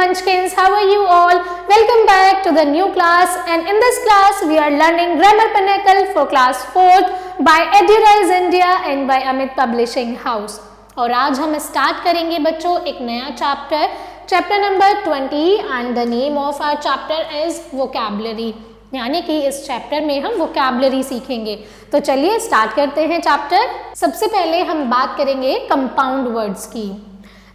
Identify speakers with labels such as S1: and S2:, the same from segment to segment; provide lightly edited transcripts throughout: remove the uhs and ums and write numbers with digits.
S1: munchkins, how are you all? Welcome back to the new class, and in this class we are learning Grammar Pinnacle for class 4th by EduRise India and by Amit Publishing House। और आज हम start करेंगे बच्चों एक नया chapter number 20 and the name of our chapter is vocabulary, यानी कि इस चैप्टर में हम वोकैबुलरी सीखेंगे। तो चलिए स्टार्ट करते हैं चैप्टर। सबसे पहले हम बात करेंगे कंपाउंड वर्ड्स की।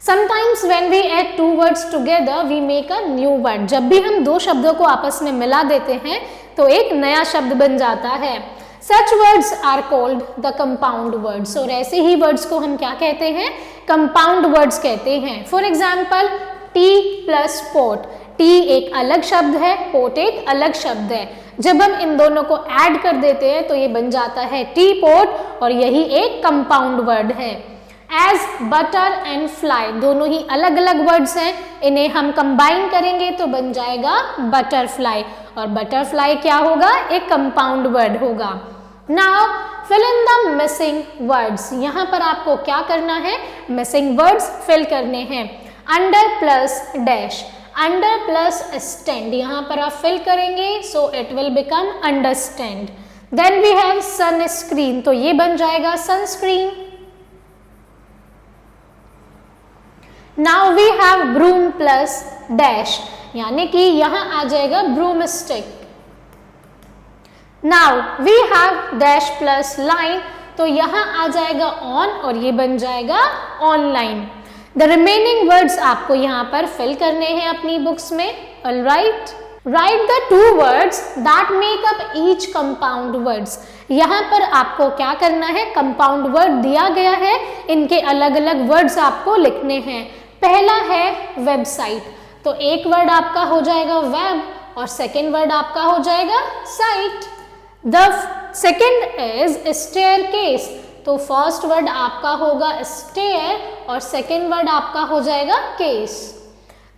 S1: Sometimes when we add two words together we make a new word। जब भी हम दो शब्दों को आपस में मिला देते हैं तो एक नया शब्द बन जाता है। Such words are called the compound words। और ऐसे ही वर्ड्स को हम क्या कहते हैं? कंपाउंड वर्ड्स कहते हैं। For example tea plus pot. Tea एक अलग शब्द है, पोट एक अलग शब्द है। जब हम इन दोनों को ऐड कर देते हैं तो ये बन जाता है टी पोट, और यही एक कंपाउंड वर्ड है। एज बटर एंड फ्लाई दोनों ही अलग अलग वर्ड्स हैं, इन्हें हम कंबाइन करेंगे तो बन जाएगा बटरफ्लाई, और बटरफ्लाई क्या होगा? एक कंपाउंड वर्ड होगा। Now fill in the missing words. यहाँ पर आपको क्या करना है? मिसिंग वर्ड्स फिल करने हैं। Under plus dash, under plus stand, यहाँ पर आप फिल करेंगे so it will become understand. Then we have sunscreen, तो ये बन जाएगा sunscreen. Now we have broom plus dash, यानी कि यहां आ जाएगा broom stick. Now we have dash plus line, तो यहां आ जाएगा ऑन, और ये बन जाएगा ऑनलाइन। द रिमेनिंग वर्ड्स आपको यहां पर फिल करने हैं अपनी बुक्स में। Alright, right the two words that make up each compound words. यहाँ पर आपको क्या करना है? कंपाउंड वर्ड दिया गया है, इनके अलग अलग वर्ड्स आपको लिखने हैं। पहला है वेबसाइट, तो एक वर्ड आपका हो जाएगा वेब और सेकेंड वर्ड आपका हो जाएगा site. The second is staircase, तो फर्स्ट वर्ड आपका होगा स्टेयर और सेकेंड वर्ड आपका हो जाएगा case.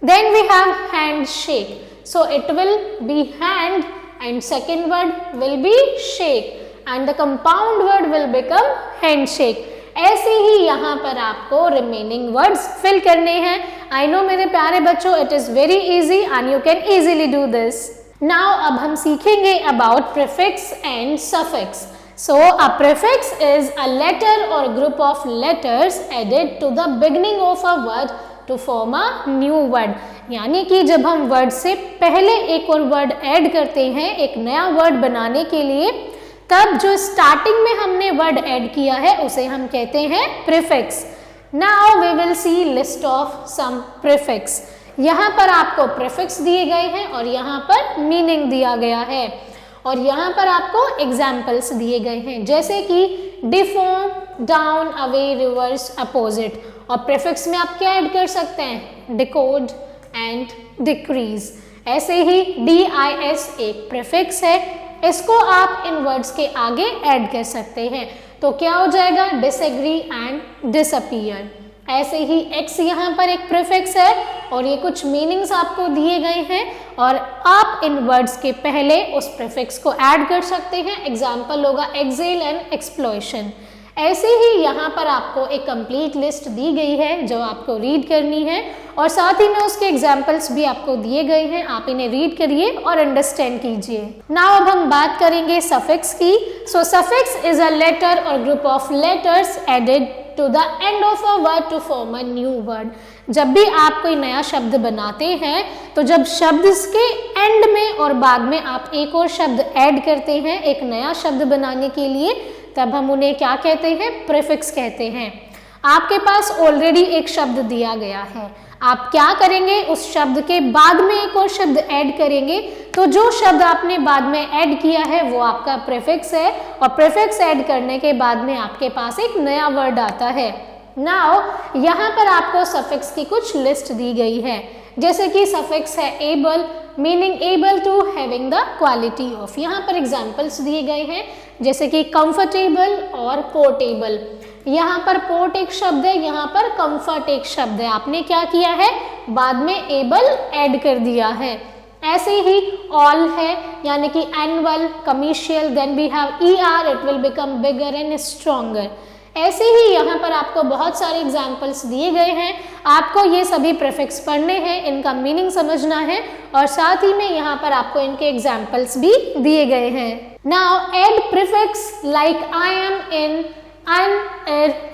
S1: Then we have handshake, so it will be hand and second word will be shake and the compound word will become handshake। ऐसे ही यहाँ पर आपको रिमेनिंग वर्ड्स फिल करने हैं। आई नो मेरे प्यारे बच्चों, it is very easy and you can easily do this. Now अब हम सीखेंगे about prefix and suffix. So a prefix is a letter or group of letters added to the beginning of a word to form a new word। यानी कि जब हम word से पहले एक और वर्ड ऐड करते हैं एक नया वर्ड बनाने के लिए, तब जो स्टार्टिंग में हमने वर्ड ऐड किया है उसे हम कहते हैं prefix. Now we will see list of some prefix. यहाँ पर आपको प्रीफिक्स दिए गए हैं और यहाँ पर मीनिंग दिया गया है, और यहाँ पर आपको एग्जाम्पल्स दिए गए हैं, जैसे कि deform, down, away, reverse, opposite. और प्रीफिक्स में आप क्या ऐड कर सकते हैं? Decode and decrease. ऐसे ही DIS एक प्रीफिक्स है, इसको आप इन वर्ड्स के आगे ऐड कर सकते हैं, तो क्या हो जाएगा? Disagree and disappear. ऐसे ही X यहाँ पर एक प्रीफिक्स है और ये कुछ मीनिंग्स आपको दिए गए हैं और आप इन वर्ड्स के पहले उस प्रीफिक्स को ऐड कर सकते हैं। एग्जाम्पल होगा एक्सेल एंड एक्सप्लॉयशन। ऐसे ही यहाँ पर आपको एक कंप्लीट लिस्ट दी गई है जो आपको रीड करनी है, और साथ ही में उसके एग्जाम्पल्स भी आपको दिए गए हैं, आप इन्हें रीड करिए और अंडरस्टैंड कीजिए। नाउ अब हम बात करेंगे सफिक्स की। So suffix is a letter और group of letters added to the end of a word to form a new word. जब भी आप कोई नया शब्द बनाते हैं तो जब शब्द के एंड में और बाद में आप एक और शब्द ऐड करते हैं एक नया शब्द बनाने के लिए, तब हम उन्हें क्या कहते हैं? प्रीफिक्स कहते हैं। आपके पास ऑलरेडी एक शब्द दिया गया है, आप क्या करेंगे? उस शब्द के बाद में एक और शब्द ऐड करेंगे, तो जो शब्द आपने बाद में ऐड किया है वो आपका प्रीफिक्स है, और प्रीफिक्स ऐड करने के बाद में आपके पास एक नया वर्ड आता है। नाउ यहाँ पर आपको सफिक्स की कुछ लिस्ट दी गई है, जैसे कि सफिक्स है able, meaning able to having the quality of. यहाँ पर एग्जाम्पल्स दिए गए हैं, जैसे कि कंफर्टेबल और पोर्टेबल। यहाँ पर पोर्ट एक शब्द है, यहाँ पर कंफर्ट एक शब्द है, आपने क्या किया है? बाद में एबल ऐड कर दिया है। ऐसे ही ऑल है, यानी कि annual, commercial, then we have ER, it will become bigger and stronger. ऐसे ही यहाँ पर आपको बहुत सारे एग्जाम्पल्स दिए गए हैं, आपको ये सभी प्रीफिक्स पढ़ने हैं, इनका मीनिंग समझना है और साथ ही में यहाँ पर आपको इनके एग्जाम्पल्स भी दिए गए हैं। Now add prefix like I M, in, un,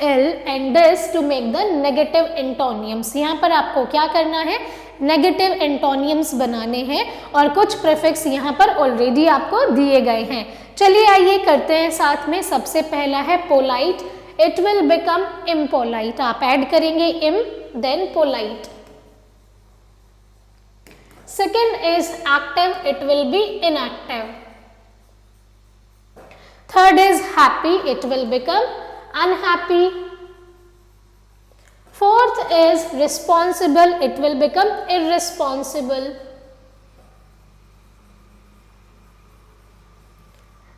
S1: il and dis to make the negative antonyms. यहाँ पर आपको क्या करना है, नेगेटिव एंटोनियम्स बनाने हैं और कुछ प्रीफिक्स यहाँ पर ऑलरेडी आपको दिए गए हैं। चलिए आइए करते हैं साथ में। सबसे पहला है polite, it will become impolite. आप ऐड करेंगे इम then polite. Second is active, it will be inactive. Third is happy, it will become unhappy. Fourth is responsible, it will become irresponsible.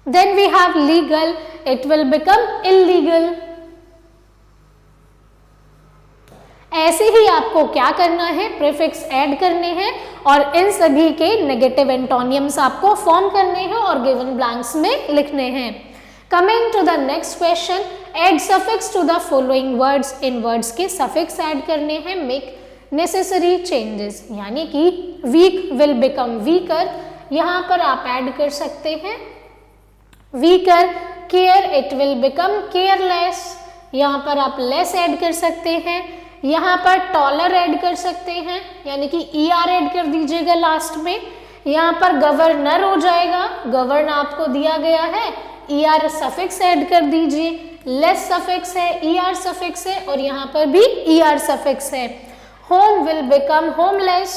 S1: Then we have legal, it will become illegal. ऐसे ही आपको क्या करना है, prefix add करने हैं और इन सभी के नेगेटिव एंटोनियम्स आपको फॉर्म करने हैं और गिवन ब्लैंक्स में लिखने हैं। Coming to the next question, add suffix to the following words. इन वर्ड्स के सफिक्स ऐड करने हैं, मेक नेसेसरी चेंजेस, यानी कि वीक विल बिकम वीकर, यहाँ पर आप ऐड कर सकते हैं weaker. Care, it will become careless, यहाँ पर आप लेस ऐड कर सकते हैं। यहाँ पर टॉलर ऐड कर सकते हैं, यानी कि ER ऐड कर दीजिएगा लास्ट में। यहाँ पर गवर्नर हो जाएगा, गवर्न आपको दिया गया है, ER सफिक्स ऐड कर दीजिए। लेस सफिक्स है, ER सफिक्स है और यहाँ पर भी ER सफिक्स है। होम विल बिकम होमलेस,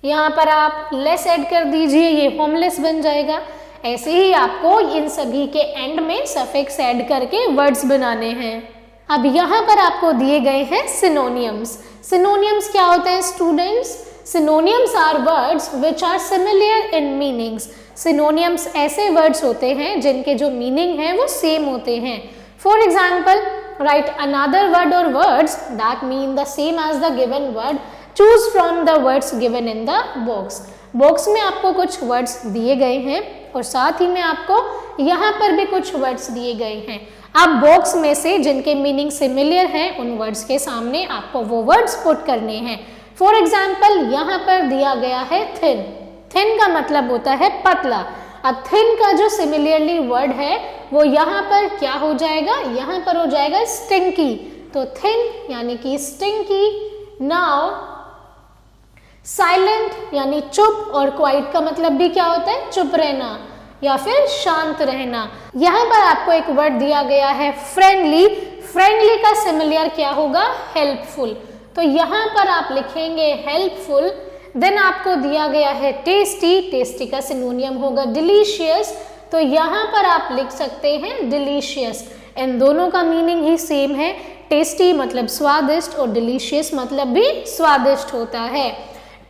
S1: यहाँ पर आप लेस ऐड कर दीजिए, ये होमलेस बन जाएगा। ऐसे ही आपको इन सभी के एंड में सफिक्स ऐड करके वर्ड्स बनाने हैं। अब यहाँ पर आपको दिए गए हैं सिनोनियम्स। सिनोनियम्स क्या होते हैं students? Synonyms are words which are similar in meanings. Synonyms ऐसे वर्ड्स होते हैं जिनके जो मीनिंग है वो सेम होते हैं। For example, write another word or words that mean the same as the given word, choose from the words given in the box. Box में आपको कुछ वर्ड्स दिए गए हैं और साथ ही में आपको यहाँ पर भी कुछ वर्ड्स दिए गए हैं। आप बॉक्स में से जिनके मीनिंग सिमिलर हैं उन वर्ड्स के सामने आपको वो वर्ड्स पुट करने हैं। फॉर एग्जाम्पल, यहाँ पर दिया गया है थिन। थिन का मतलब होता है पतला। अब थिन का जो सिमिलरली वर्ड है वो यहाँ पर क्या हो जाएगा? यहाँ पर हो जाएगा स्टिंकी। तो थिन यानी कि स्टिंकी। नाउ साइलेंट यानी चुप और क्वाइट का मतलब भी क्या होता है? चुप रहना या फिर शांत रहना। यहाँ पर आपको एक वर्ड दिया गया है फ्रेंडली। फ्रेंडली का सिमिलर क्या होगा? हेल्पफुल। तो यहाँ पर आप लिखेंगे हेल्पफुल। देन आपको दिया गया है टेस्टी। टेस्टी का सिनोनियम होगा डिलीशियस। तो यहाँ पर आप लिख सकते हैं डिलीशियस। इन दोनों का मीनिंग ही सेम है। टेस्टी मतलब स्वादिष्ट और डिलीशियस मतलब भी स्वादिष्ट होता है।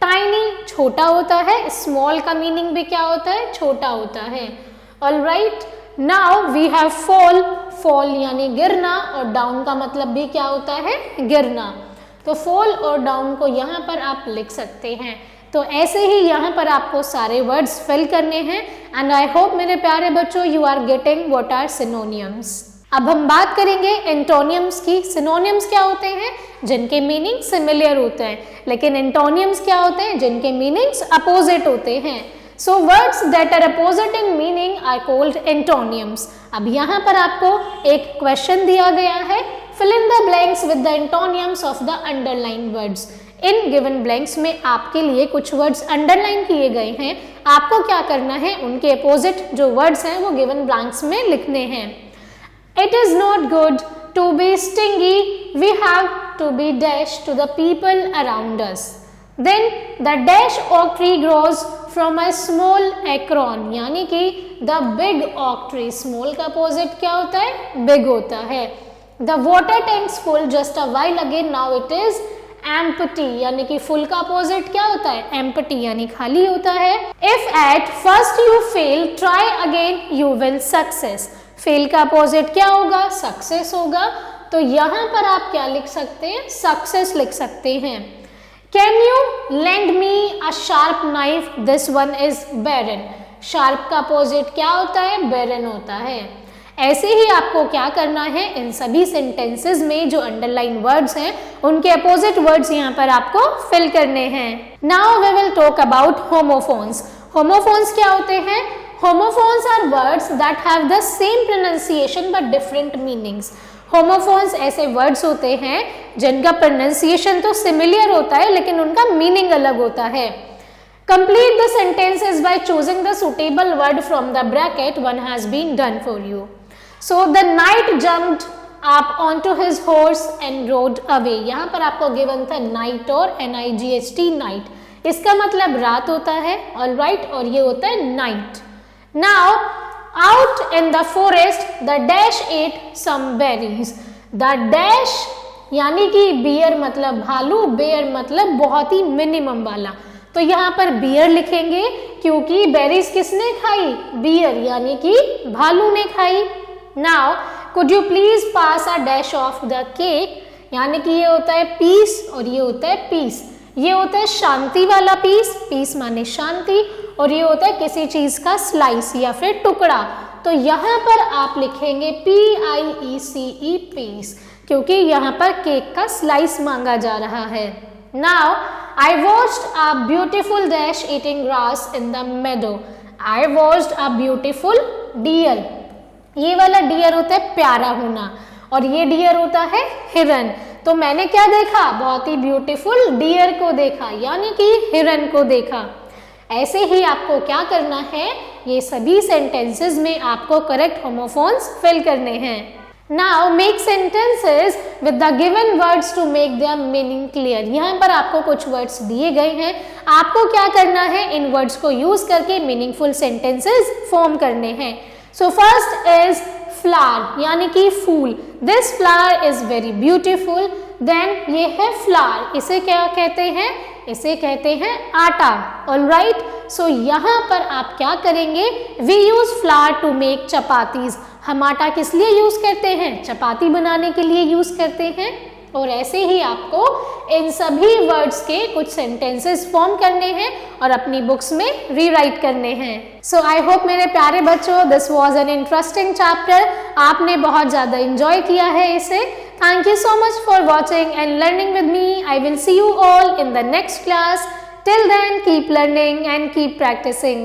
S1: टाइनी छोटा होता है। स्मॉल का मीनिंग भी क्या होता है? छोटा होता है। Alright, now we have fall. Fall यानी गिरना और डाउन का मतलब भी क्या होता है? गिरना। तो फॉल और डाउन को यहाँ पर आप लिख सकते हैं। तो ऐसे ही यहाँ पर आपको सारे वर्ड्स फिल करने हैं। एंड आई होप मेरे प्यारे बच्चों you are getting what are synonyms. अब हम बात करेंगे एंटोनियम्स की। सिनोनियम्स क्या होते हैं? जिनके मीनिंग सिमिलर होते हैं। लेकिन एंटोनियम्स क्या होते हैं? जिनके मीनिंग्स अपोजिट होते हैं। So words that are opposite in meaning are called antonyms. अब यहाँ पर आपको एक क्वेश्चन दिया गया है, fill in the blanks with the antonyms of the underlined words। In given blanks में आपके लिए कुछ वर्ड्स अंडरलाइन किए गए हैं। आपको क्या करना है? उनके अपोजिट जो वर्ड्स हैं वो गिवन ब्लैंक्स में लिखने हैं। It is not good to be stingy, we have to be dash to the people around us। Then the dash oak tree grows from a small acorn, यानी कि the big oak tree। small का opposite क्या होता है? big होता है। The water tanks full just a while again, now it is empty, यानी कि full का अपोजिट क्या होता है? empty यानी खाली होता है। If at first you fail, try again, you will success। Fail का अपोजिट क्या होगा? सक्सेस होगा। तो यहाँ पर आप क्या लिख सकते हैं? सक्सेस लिख सकते हैं। Can you lend me a sharp knife, this one is barren. Sharp का अपोजिट क्या होता है? बैरन होता है। ऐसे ही आपको क्या करना है, इन सभी सेंटेंसेस में जो अंडरलाइन वर्ड्स हैं उनके अपोजिट वर्ड्स यहाँ पर आपको फिल करने हैं। Now we will talk about homophones. Homophones क्या होते हैं? Homophones are words that have the same pronunciation but different meanings. Homophones ऐसे वर्ड्स होते हैं जिनका प्रोनाउंसिएशन तो सिमिलर होता है लेकिन उनका मीनिंग अलग होता है। Complete the sentences by choosing the suitable word from the bracket one has been done for you. So the knight jumped up onto his horse and rode away. यहाँ पर आपको given था night और NIGHT night। इसका मतलब रात होता है, all right, और ये होता है night. Now out in the forest the dash ate some berries. The dash यानी कि bear मतलब भालू, bear मतलब बहुत ही मिनिमम वाला। तो यहाँ पर बियर लिखेंगे क्योंकि बेरीज किसने खाई? बियर यानी कि भालू ने खाई। Now could you please pass a dash of the cake, यानी कि ये होता है पीस और ये होता है पीस। ये होता है शांति वाला पीस, पीस माने शांति, और ये होता है किसी चीज का स्लाइस या फिर टुकड़ा। तो यहाँ पर आप लिखेंगे PIECE पीस, क्योंकि यहाँ पर केक का स्लाइस मांगा जा रहा है। Now I watched a beautiful dash eating grass in the meadow. I watched a beautiful deer. ये वाला डियर होता है प्यारा होना और ये डियर होता है हिरन। तो मैंने क्या देखा? बहुत ही ब्यूटीफुल डियर को देखा, यानी कि हिरन को देखा। ऐसे ही आपको क्या करना है, ये सभी सेंटेंसेस में आपको करेक्ट होमोफोन्स फिल करने हैं। Now make sentences with the given words to make their meaning clear. यहाँ पर आपको कुछ वर्ड्स दिए गए हैं, आपको क्या करना है, इन वर्ड्स को यूज करके मीनिंगफुल सेंटेंसेस फॉर्म करने हैं। सो फर्स्ट इज फ्लावर, यानी कि फूल। This flower is very beautiful. Then ये है फ्लावर, इसे क्या कहते हैं? इसे कहते हैं आटा। ऑलराइट, सो यहाँ पर आप क्या करेंगे, we use flour to make chapatis. हम आटा किस लिए यूज करते हैं? चपाती बनाने के लिए यूज करते हैं। और ऐसे ही आपको इन सभी वर्ड्स के कुछ सेंटेंसेस फॉर्म करने हैं और अपनी बुक्स में रीराइट करने हैं। सो आई होप मेरे प्यारे बच्चों, this was an interesting chapter. आपने बहुत ज़्यादा इंजॉय किया है इसे। Thank you so much for watching and learning with me. I will see you all in the next class. Till then, keep learning and keep practicing.